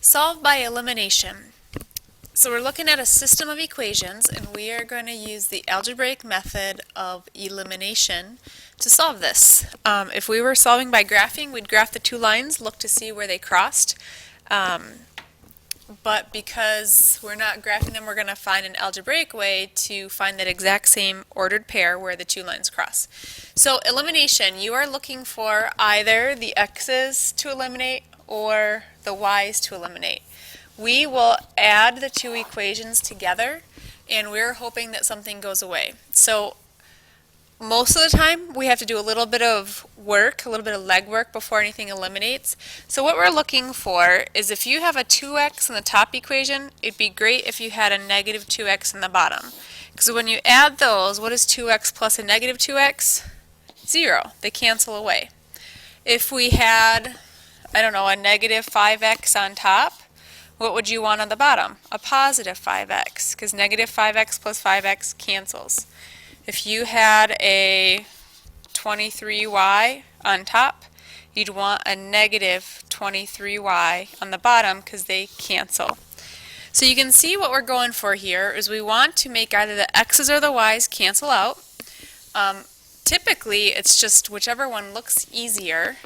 Solve by elimination. So we're looking at a system of equations, and we are going to use the algebraic method of elimination to solve this. If we were solving by graphing, we'd graph the two lines, look to see where they crossed. But because we're not graphing them, we're going to find an algebraic way to find that exact same ordered pair where the two lines cross. So elimination, you are looking for either the x's to eliminate or the y's to eliminate. We will add the two equations together, and we're hoping that something goes away. So most of the time we have to do a little bit of work, a little bit of legwork before anything eliminates. So what we're looking for is if you have a 2x in the top equation, it'd be great if you had a negative 2x in the bottom. Because when you add those, what is 2x plus a negative 2x? 0. They cancel away. If we had, I don't know, a negative 5x on top, what would you want on the bottom? A positive 5x, because negative 5x plus 5x cancels. If you had a 23y on top, you'd want a negative 23y on the bottom because they cancel. So you can see what we're going for here is we want to make either the x's or the y's cancel out. Typically it's just whichever one looks easier,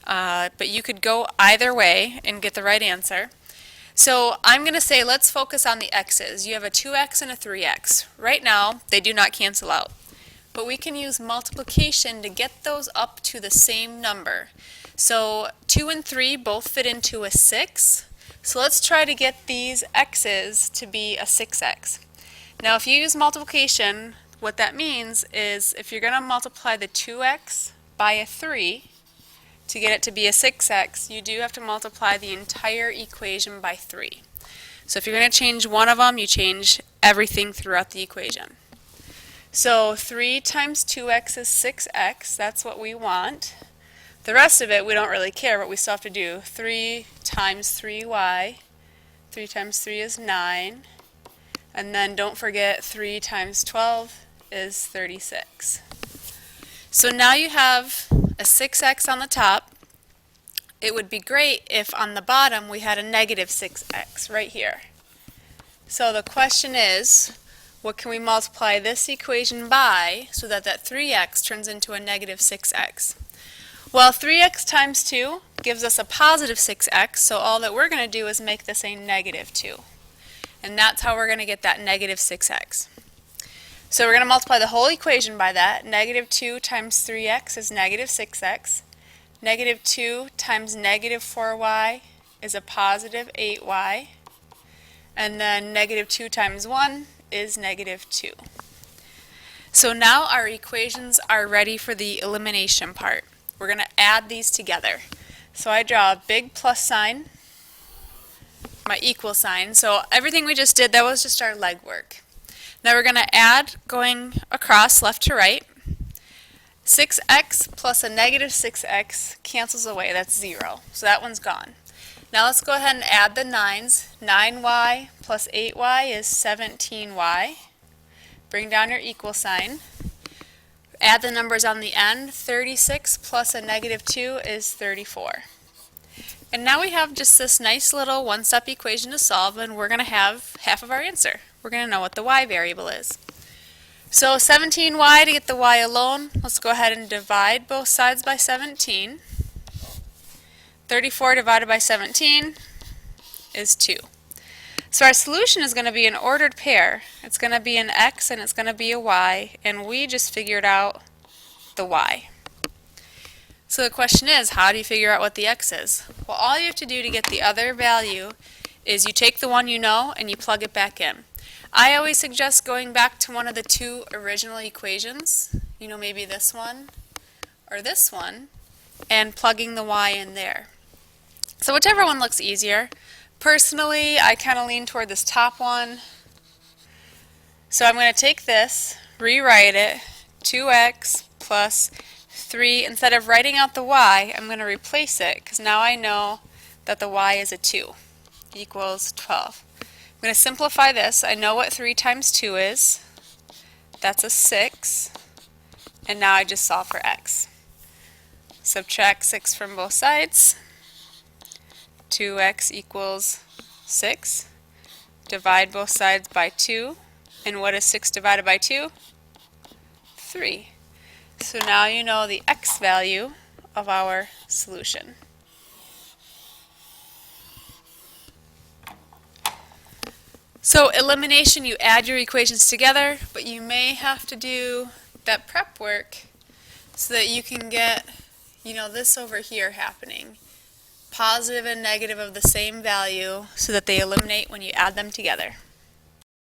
but you could go either way and get the right answer. So I'm going to say let's focus on the x's. You have a 2x and a 3x. Right now they do not cancel out, but we can use multiplication to get those up to the same number. So 2 and 3 both fit into a 6. So let's try to get these x's to be a 6x. Now if you use multiplication, what that means is if you're going to multiply the 2x by a 3, to get it to be a 6x, you do have to multiply the entire equation by 3. So if you're going to change one of them, you change everything throughout the equation. So 3 times 2x is 6x, that's what we want. The rest of it we don't really care, but we still have to do 3 times 3y, 3 times 3 is 9, and then don't forget 3 times 12 is 36. So now you have a 6x on the top. It would be great if on the bottom we had a negative 6x right here. So the question is, what can we multiply this equation by so that that 3x turns into a negative 6x? Well, 3x times 2 gives us a positive 6x, so all that we're going to do is make this a negative 2. And that's how we're going to get that negative 6x. So we're going to multiply the whole equation by that. Negative 2 times 3x is negative 6x. Negative 2 times negative 4y is a positive 8y. And then negative 2 times 1 is negative 2. So now our equations are ready for the elimination part. We're going to add these together. So I draw a big plus sign, my equal sign. So everything we just did, that was just our legwork. Now we're going to add going across left to right. 6x plus a negative 6x cancels away, that's 0. So that one's gone. Now let's go ahead and add the 9's. 9y plus 8y is 17y. Bring down your equal sign. Add the numbers on the end. 36 plus a negative 2 is 34. And now we have just this nice little one-step equation to solve, and we're going to have half of our answer. We're going to know what the y variable is. So 17y to get the y alone, let's go ahead and divide both sides by 17. 34 divided by 17 is 2. So our solution is going to be an ordered pair. It's going to be an x and it's going to be a y, and we just figured out the y. So the question is, how do you figure out what the x is? Well, all you have to do to get the other value is you take the one you know and you plug it back in. I always suggest going back to one of the two original equations, you know, maybe this one or this one, and plugging the y in there. So whichever one looks easier. Personally, I kind of lean toward this top one. So I'm going to take this, rewrite it, 2x plus 3. Instead of writing out the y, I'm going to replace it because now I know that the y is a 2 equals 12. I'm going to simplify this. I know what 3 times 2 is. That's a 6. And now I just solve for x. Subtract 6 from both sides. 2x equals 6. Divide both sides by 2. And what is 6 divided by 2? 3. So now you know the x value of our solution. So elimination, you add your equations together, but you may have to do that prep work so that you can get, this over here happening. Positive and negative of the same value so that they eliminate when you add them together.